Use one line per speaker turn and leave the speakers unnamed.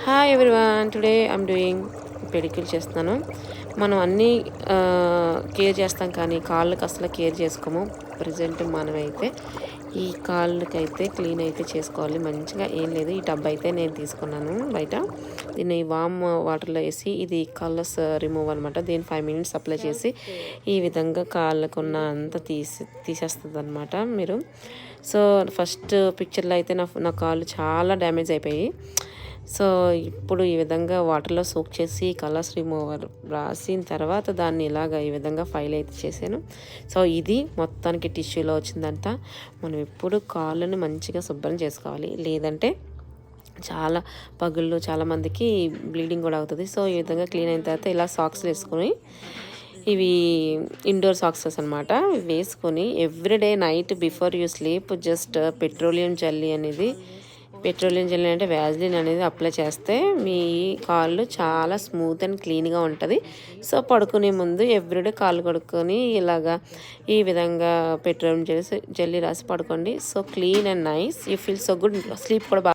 Hi everyone, today I'm doing pedicure చేస్తున్నాను. మనం అన్నీ కేర్ చేస్తాం కానీ కాళ్ళకి అసలు కేర్ చేసుకోము. ప్రజెంట్ మనమైతే ఈ కాళ్ళకైతే క్లీన్ అయితే చేసుకోవాలి మంచిగా. ఏం లేదు, ఈ టబ్ అయితే నేను తీసుకున్నాను బయట. దీన్ని వామ్ వాటర్లో వేసి, ఇది కలర్స్ రిమూవ్ అనమాట. దీన్ని 5 minutes అప్లై చేసి ఈ విధంగా కాళ్ళకున్న అంతా తీసేస్తుంది అనమాట. మీరు సో ఫస్ట్ పిక్చర్లో అయితే నా కాళ్ళు చాలా డ్యామేజ్ అయిపోయి, సో ఇప్పుడు ఈ విధంగా వాటర్లో సోక్ చేసి కలర్స్ రిమూవర్ రాసిన తర్వాత దాన్ని ఇలాగ ఈ విధంగా ఫైల్ అయితే చేశాను. సో ఇది మొత్తానికి టిష్యూలో వచ్చిందంట. మనం ఎప్పుడు కాళ్ళని మంచిగా శుభ్రం చేసుకోవాలి, లేదంటే చాలా పగుళ్ళు, చాలామందికి బ్లీడింగ్ కూడా అవుతుంది. సో ఈ విధంగా క్లీన్ అయిన తర్వాత ఇలా సాక్స్ వేసుకొని, ఇవి ఇండోర్ సాక్సెస్ అనమాట, వేసుకొని everyday night before you sleep just petroleum jelly అంటే వ్యాజ్లిన్ అనేది అప్లై చేస్తే మీ కాళ్ళు చాలా స్మూత్ అండ్ క్లీన్గా ఉంటుంది. సో పడుకునే ముందు ఎవ్రీడే కాళ్ళు కడుక్కొని ఇలాగా ఈ విధంగా పెట్రోలియం జెల్లీ రాసి పడుకోండి. So clean and nice, you feel so good, sleep కూడా బాగా